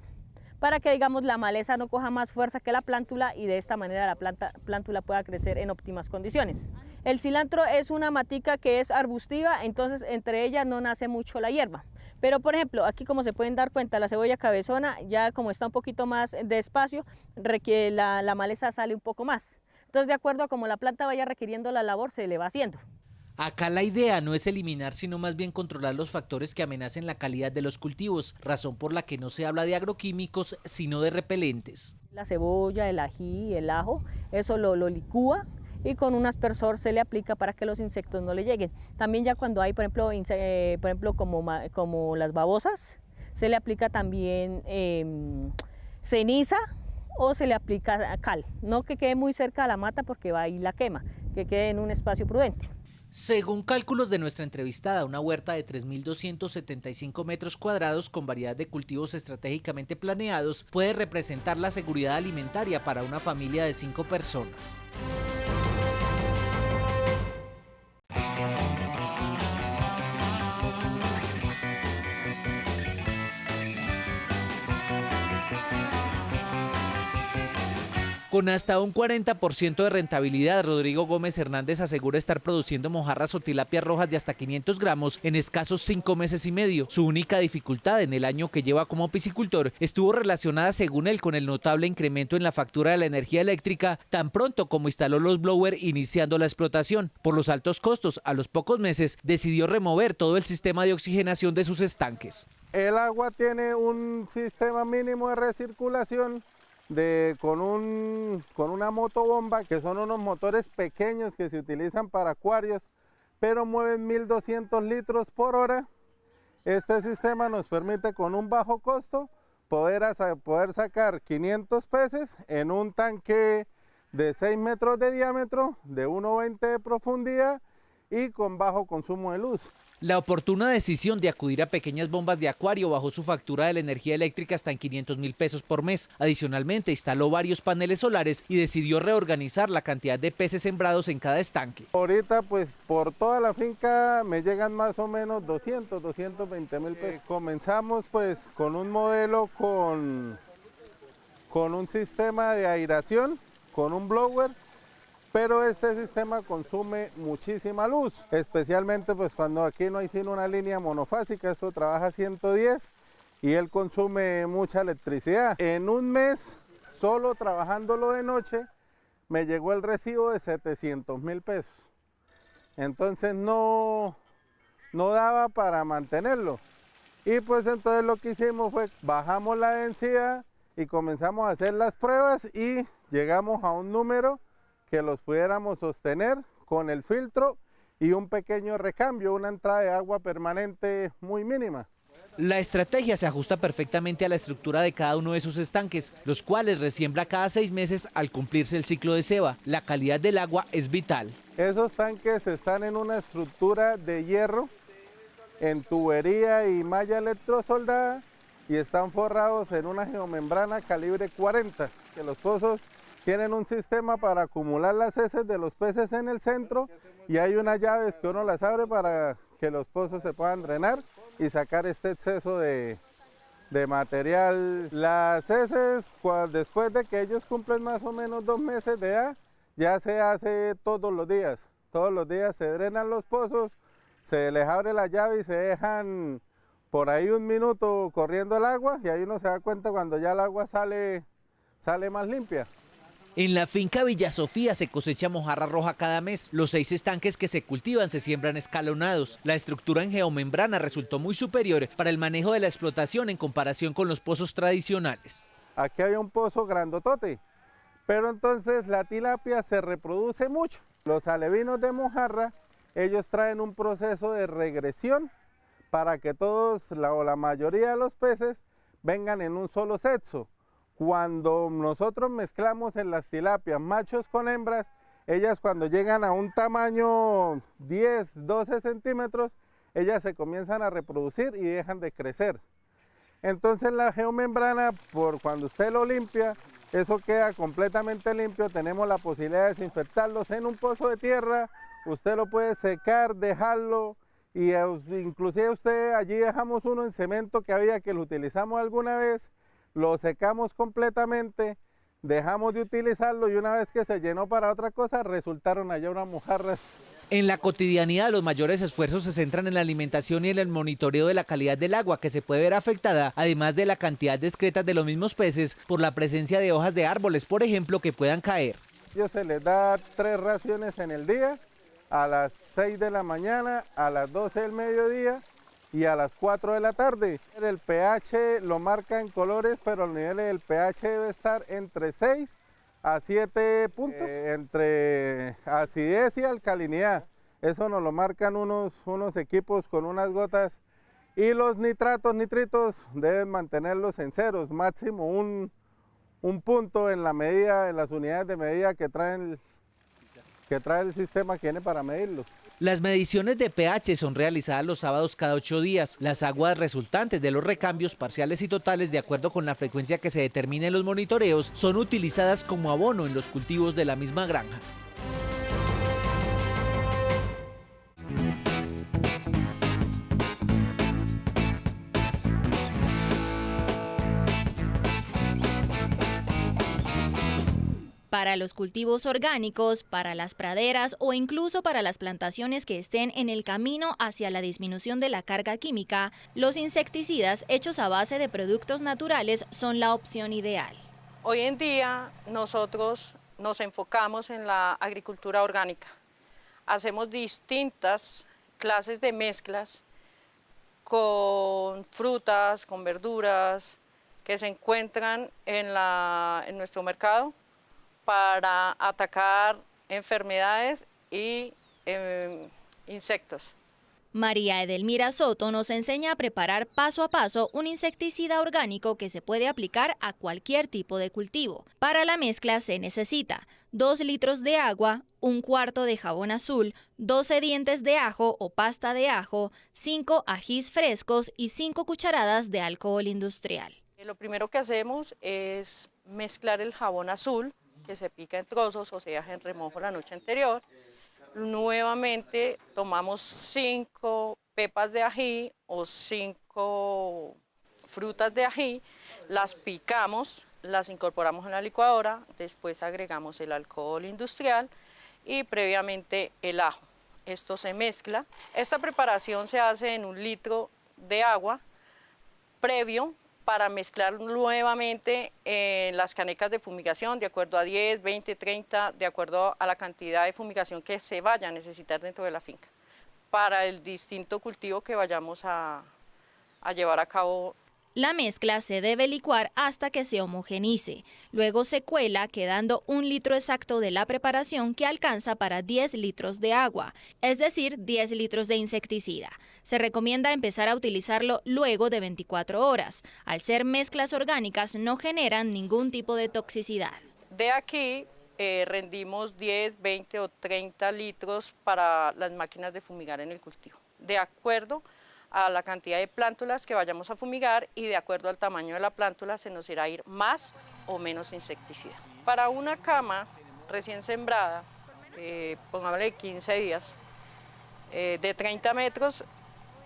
S12: para que, digamos, la maleza no coja más fuerza que la plántula y de esta manera la plántula pueda crecer en óptimas condiciones. El cilantro es una matica que es arbustiva, entonces entre ellas no nace mucho la hierba. Pero por ejemplo, aquí como se pueden dar cuenta, la cebolla cabezona ya como está un poquito más de espacio, la maleza sale un poco más. Entonces de acuerdo a como la planta vaya requiriendo la labor, se le va haciendo.
S2: Acá la idea no es eliminar, sino más bien controlar los factores que amenacen la calidad de los cultivos, razón por la que no se habla de agroquímicos, sino de repelentes.
S12: La cebolla, el ají, el ajo, eso lo licúa y con un aspersor se le aplica para que los insectos no le lleguen. También ya cuando hay, por ejemplo como las babosas, se le aplica también ceniza o se le aplica cal. No que quede muy cerca de la mata porque va y la quema, que quede en un espacio prudente.
S2: Según cálculos de nuestra entrevistada, una huerta de 3.275 metros cuadrados con variedad de cultivos estratégicamente planeados puede representar la seguridad alimentaria para una familia de 5 personas. Con hasta un 40% de rentabilidad, Rodrigo Gómez Hernández asegura estar produciendo mojarras o tilapias rojas de hasta 500 gramos en escasos 5 meses y medio. Su única dificultad en el año que lleva como piscicultor estuvo relacionada, según él, con el notable incremento en la factura de la energía eléctrica tan pronto como instaló los blower iniciando la explotación. Por los altos costos, a los pocos meses decidió remover todo el sistema de oxigenación de sus estanques.
S13: El agua tiene un sistema mínimo de recirculación con una motobomba, que son unos motores pequeños que se utilizan para acuarios, pero mueven 1.200 litros por hora. Este sistema nos permite con un bajo costo poder sacar 500 peces en un tanque de 6 metros de diámetro, de 1,20 de profundidad y con bajo consumo de luz.
S2: La oportuna decisión de acudir a pequeñas bombas de acuario bajó su factura de la energía eléctrica hasta en 500.000 pesos por mes. Adicionalmente, instaló varios paneles solares y decidió reorganizar la cantidad de peces sembrados en cada estanque.
S13: Ahorita pues por toda la finca me llegan más o menos 220.000 pesos. Comenzamos pues con un modelo con un sistema de aireación, con un blower, pero este sistema consume muchísima luz, especialmente pues cuando aquí no hay sino una línea monofásica. Esto trabaja 110 y él consume mucha electricidad. En un mes, solo trabajándolo de noche, me llegó el recibo de 700.000 pesos. Entonces no daba para mantenerlo. Y pues entonces lo que hicimos fue bajamos la densidad y comenzamos a hacer las pruebas y llegamos a un número que los pudiéramos sostener con el filtro y un pequeño recambio, una entrada de agua permanente muy mínima.
S2: La estrategia se ajusta perfectamente a la estructura de cada uno de sus estanques, los cuales resiembra cada 6 meses al cumplirse el ciclo de ceba. La calidad del agua es vital.
S13: Esos tanques están en una estructura de hierro, en tubería y malla electrosoldada, y están forrados en una geomembrana calibre 40, que los pozos tienen un sistema para acumular las heces de los peces en el centro y hay unas llaves que uno las abre para que los pozos se puedan drenar y sacar este exceso de material. Las heces, después de que ellos cumplen más o menos 2 meses de edad, ya se hace todos los días. Todos los días se drenan los pozos, se les abre la llave y se dejan por ahí 1 minuto corriendo el agua y ahí uno se da cuenta cuando ya el agua sale más limpia.
S2: En la finca Villa Sofía se cosecha mojarra roja cada mes. Los 6 estanques que se cultivan se siembran escalonados. La estructura en geomembrana resultó muy superior para el manejo de la explotación en comparación con los pozos tradicionales.
S13: Aquí hay un pozo grandotote, pero entonces la tilapia se reproduce mucho. Los alevinos de mojarra, ellos traen un proceso de regresión para que todos o la mayoría de los peces vengan en un solo sexo. Cuando nosotros mezclamos en las tilapias machos con hembras, ellas cuando llegan a un tamaño 10, 12 centímetros, ellas se comienzan a reproducir y dejan de crecer. Entonces la geomembrana, por cuando usted lo limpia, eso queda completamente limpio, tenemos la posibilidad de desinfectarlos en un pozo de tierra, usted lo puede secar, dejarlo, y inclusive usted, allí dejamos uno en cemento que había que lo utilizamos alguna vez, lo secamos completamente, dejamos de utilizarlo y una vez que se llenó para otra cosa, resultaron allá unas mojarras.
S2: En la cotidianidad, los mayores esfuerzos se centran en la alimentación y en el monitoreo de la calidad del agua, que se puede ver afectada, además de la cantidad discreta de los mismos peces, por la presencia de hojas de árboles, por ejemplo, que puedan caer.
S13: Se les da 3 raciones en el día, a las 6 de la mañana, a las 12 del mediodía y a las 4 de la tarde. El pH lo marca en colores, pero el nivel del pH debe estar entre 6 a 7 puntos, entre acidez y alcalinidad. Eso nos lo marcan unos equipos con unas gotas. Y los nitritos deben mantenerlos en ceros, máximo un punto en la medida, en las unidades de medida que trae el sistema que tiene para medirlos.
S2: Las mediciones de pH son realizadas los sábados cada 8 días. Las aguas resultantes de los recambios parciales y totales, de acuerdo con la frecuencia que se determine en los monitoreos, son utilizadas como abono en los cultivos de la misma granja.
S4: Para los cultivos orgánicos, para las praderas o incluso para las plantaciones que estén en el camino hacia la disminución de la carga química, los insecticidas hechos a base de productos naturales son la opción ideal.
S14: Hoy en día nosotros nos enfocamos en la agricultura orgánica. Hacemos distintas clases de mezclas con frutas, con verduras que se encuentran en nuestro mercado, para atacar enfermedades y insectos.
S4: María Edelmira Soto nos enseña a preparar paso a paso un insecticida orgánico que se puede aplicar a cualquier tipo de cultivo. Para la mezcla se necesita 2 litros de agua, 1/4 de jabón azul, 12 dientes de ajo o pasta de ajo, 5 ajís frescos y 5 cucharadas de alcohol industrial.
S14: Lo primero que hacemos es mezclar el jabón azul, que se pica en trozos o se deja en remojo la noche anterior. Nuevamente tomamos 5 pepas de ají o 5 frutas de ají, las picamos, las incorporamos en la licuadora, después agregamos el alcohol industrial y previamente el ajo. Esto se mezcla. Esta preparación se hace en 1 litro de agua previo para mezclar nuevamente las canecas de fumigación de acuerdo a 10, 20, 30, de acuerdo a la cantidad de fumigación que se vaya a necesitar dentro de la finca, para el distinto cultivo que vayamos a llevar a cabo.
S4: La mezcla se debe licuar hasta que se homogenice. Luego se cuela, quedando 1 litro exacto de la preparación que alcanza para 10 litros de agua, es decir, 10 litros de insecticida. Se recomienda empezar a utilizarlo luego de 24 horas. Al ser mezclas orgánicas, no generan ningún tipo de toxicidad.
S14: De aquí rendimos 10, 20 o 30 litros para las máquinas de fumigar en el cultivo, de acuerdo a la cantidad de plántulas que vayamos a fumigar y de acuerdo al tamaño de la plántula se nos irá a ir más o menos insecticida. Para una cama recién sembrada, pongámosle 15 días, de 30 metros,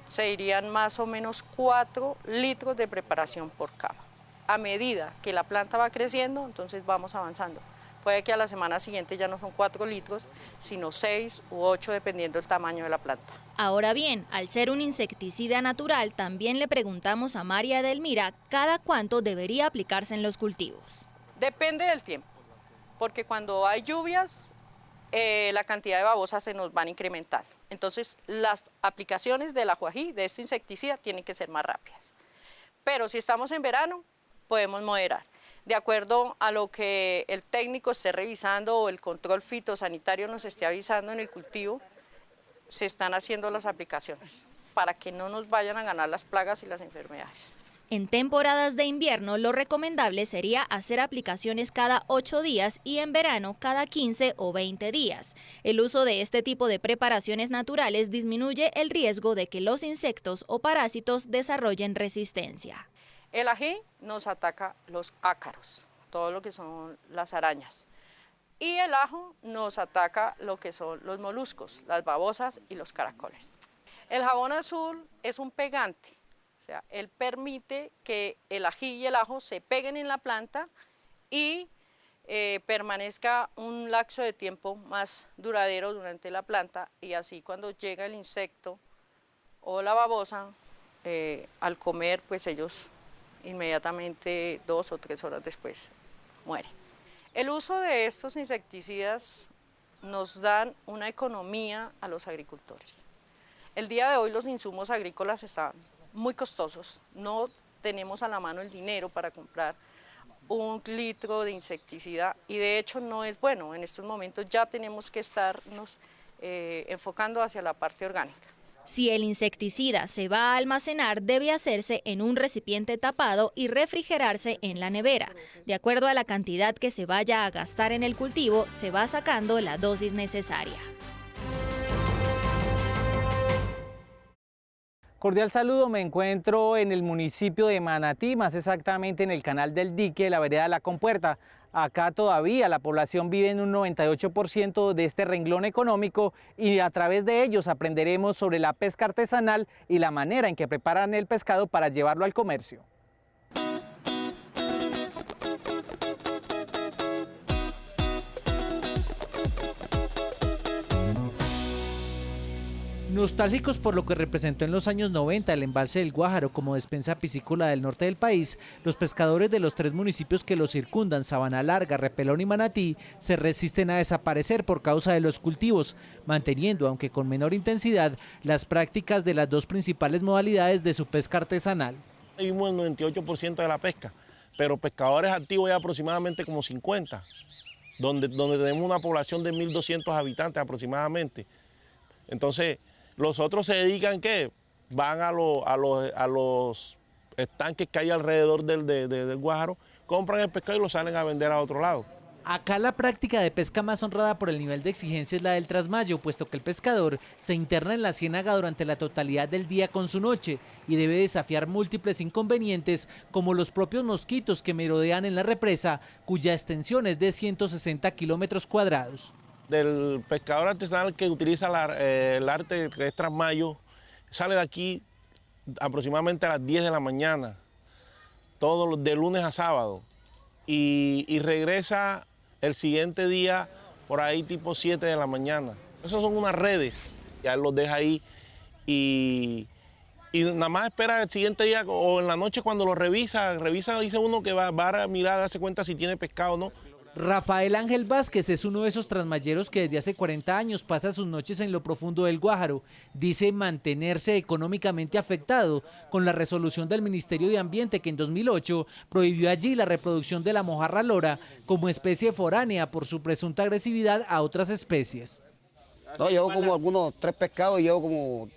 S14: se irían más o menos 4 litros de preparación por cama. A medida que la planta va creciendo, entonces vamos avanzando. Puede que a la semana siguiente ya no son 4 litros, sino 6 u 8, dependiendo del tamaño de la planta.
S4: Ahora bien, al ser un insecticida natural, también le preguntamos a María Edelmira cada cuánto debería aplicarse en los cultivos.
S14: Depende del tiempo, porque cuando hay lluvias, la cantidad de babosas se nos van incrementando. Entonces, las aplicaciones del ajuají, de este insecticida, tienen que ser más rápidas. Pero si estamos en verano, podemos moderar. De acuerdo a lo que el técnico esté revisando o el control fitosanitario nos esté avisando en el cultivo, se están haciendo las aplicaciones para que no nos vayan a ganar las plagas y las enfermedades.
S4: En temporadas de invierno, lo recomendable sería hacer aplicaciones cada 8 días y en verano cada 15 o 20 días. El uso de este tipo de preparaciones naturales disminuye el riesgo de que los insectos o parásitos desarrollen resistencia.
S14: El ají nos ataca los ácaros, todo lo que son las arañas. Y el ajo nos ataca lo que son los moluscos, las babosas y los caracoles. El jabón azul es un pegante. O sea, él permite que el ají y el ajo se peguen en la planta y permanezca un lapso de tiempo más duradero durante la planta, y así cuando llega el insecto o la babosa, al comer, pues ellos inmediatamente 2 o 3 horas después mueren. El uso de estos insecticidas nos dan una economía a los agricultores. El día de hoy los insumos agrícolas están muy costosos, no tenemos a la mano el dinero para comprar 1 litro de insecticida y de hecho no es bueno. En estos momentos ya tenemos que estarnos enfocando hacia la parte orgánica.
S4: Si el insecticida se va a almacenar, debe hacerse en un recipiente tapado y refrigerarse en la nevera. De acuerdo a la cantidad que se vaya a gastar en el cultivo, se va sacando la dosis necesaria.
S10: Cordial saludo, me encuentro en el municipio de Manatí, más exactamente en el canal del dique, la vereda de la Compuerta. Acá todavía la población vive en un 98% de este renglón económico y a través de ellos aprenderemos sobre la pesca artesanal y la manera en que preparan el pescado para llevarlo al comercio.
S2: Nostálgicos por lo que representó en los años 90 el embalse del Guájaro como despensa piscícola del norte del país, los pescadores de los 3 municipios que lo circundan, Sabana Larga, Repelón y Manatí, se resisten a desaparecer por causa de los cultivos, manteniendo, aunque con menor intensidad, las prácticas de las 2 principales modalidades de su pesca artesanal.
S15: Vimos el 98% de la pesca, pero pescadores activos hay aproximadamente como 50, donde tenemos una población de 1.200 habitantes aproximadamente. Entonces, los otros se dedican, ¿qué? Van a los estanques que hay alrededor del Guájaro, compran el pescado y lo salen a vender a otro lado.
S2: Acá la práctica de pesca más honrada por el nivel de exigencia es la del trasmayo, puesto que el pescador se interna en la ciénaga durante la totalidad del día con su noche y debe desafiar múltiples inconvenientes como los propios mosquitos que merodean en la represa, cuya extensión es de 160 kilómetros cuadrados.
S15: Del pescador artesanal que utiliza el arte que es trasmayo, sale de aquí aproximadamente a las 10 de la mañana, de lunes a sábado, y regresa el siguiente día por ahí tipo 7 de la mañana. Esas son unas redes, ya él los deja ahí y nada más espera el siguiente día o en la noche cuando lo revisa, dice uno que va a mirar, darse cuenta si tiene pescado o no.
S2: Rafael Ángel Vázquez es uno de esos trasmayeros que desde hace 40 años pasa sus noches en lo profundo del Guájaro. Dice mantenerse económicamente afectado con la resolución del Ministerio de Ambiente que en 2008 prohibió allí la reproducción de la mojarra lora como especie foránea por su presunta agresividad a otras especies.
S16: No, llevo como algunos 3 pescados y llevo como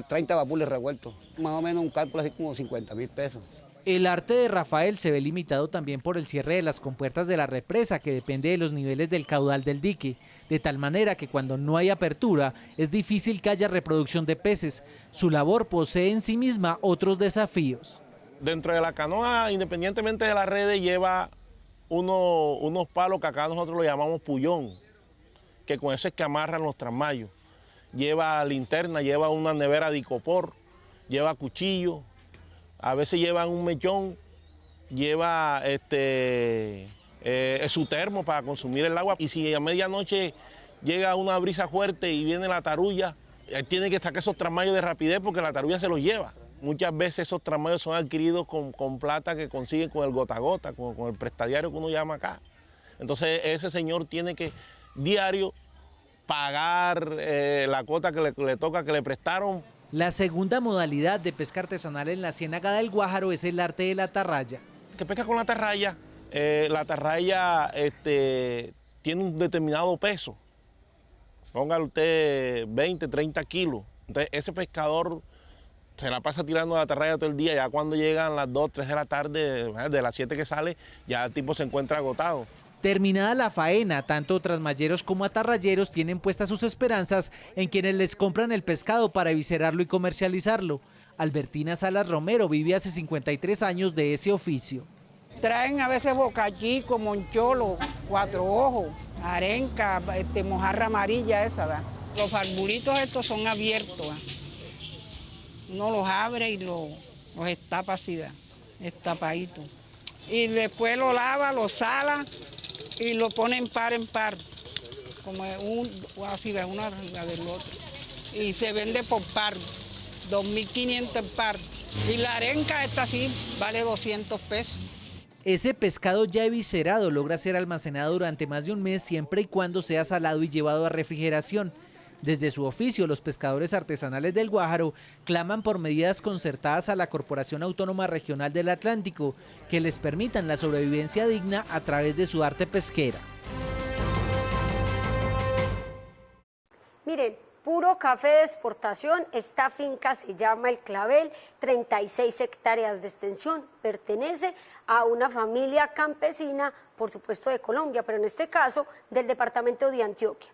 S16: 30 babules revueltos. Más o menos un cálculo así como 50.000 pesos.
S2: El arte de Rafael se ve limitado también por el cierre de las compuertas de la represa, que depende de los niveles del caudal del dique, de tal manera que cuando no hay apertura es difícil que haya reproducción de peces. Su labor posee en sí misma otros desafíos.
S15: Dentro de la canoa, independientemente de las redes, lleva unos palos que acá nosotros lo llamamos pullón, que con eso es que amarran los trasmayos. Lleva linterna, lleva una nevera de icopor, lleva cuchillo. A veces llevan un mechón, lleva su termo para consumir el agua. Y si a medianoche llega una brisa fuerte y viene la tarulla, él tiene que sacar esos trasmayos de rapidez porque la tarulla se los lleva. Muchas veces esos trasmayos son adquiridos con plata que consiguen con el gota a gota, con el prestadiario que uno llama acá. Entonces ese señor tiene que diario pagar la cuota que le toca, que le prestaron.
S2: La segunda modalidad de pesca artesanal en la ciénaga del Guájaro es el arte de la atarraya.
S15: Que pesca con la atarraya tiene un determinado peso. Póngale usted 20, 30 kilos. Entonces ese pescador se la pasa tirando la atarraya todo el día, ya cuando llegan las 2, 3 de la tarde, de las 7 que sale, ya el tipo se encuentra agotado.
S2: Terminada la faena, tanto trasmayeros como atarrayeros tienen puestas sus esperanzas en quienes les compran el pescado para eviscerarlo y comercializarlo. Albertina Salas Romero vive hace 53 años de ese oficio.
S17: Traen a veces bocachico, moncholo, cuatro ojos, arenca, mojarra amarilla esa, ¿verdad? Los barbulitos estos son abiertos, ¿verdad? Uno los abre y los estapa así, ¿verdad? Estapadito. Y después lo lava, lo sala y lo pone en par, como así, ¿verdad? Una arriba del otro. Y se vende por par, 2.500 en par. Y la arenca esta así vale 200 pesos.
S2: Ese pescado ya eviscerado logra ser almacenado durante más de un mes siempre y cuando sea salado y llevado a refrigeración. Desde su oficio, los pescadores artesanales del Guájaro claman por medidas concertadas a la Corporación Autónoma Regional del Atlántico que les permitan la sobrevivencia digna a través de su arte pesquera.
S1: Miren, puro café de exportación, esta finca se llama El Clavel, 36 hectáreas de extensión, pertenece a una familia campesina, por supuesto de Colombia, pero en este caso del departamento de Antioquia.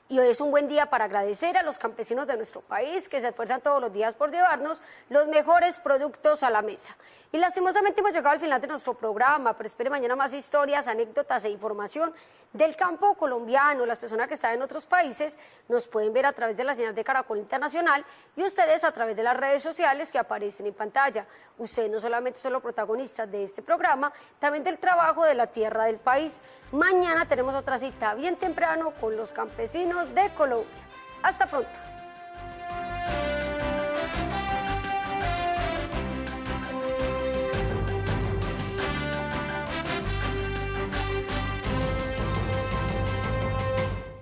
S1: Y hoy es un buen día para agradecer a los campesinos de nuestro país que se esfuerzan todos los días por llevarnos los mejores productos a la mesa. Y lastimosamente hemos llegado al final de nuestro programa, pero espere mañana más historias, anécdotas e información del campo colombiano. Las personas que están en otros países nos pueden ver a través de la señal de Caracol Internacional y ustedes a través de las redes sociales que aparecen en pantalla. Ustedes no solamente son los protagonistas de este programa, también del trabajo de la tierra del país. Mañana tenemos otra cita bien temprano con los campesinos de Colombia. Hasta pronto.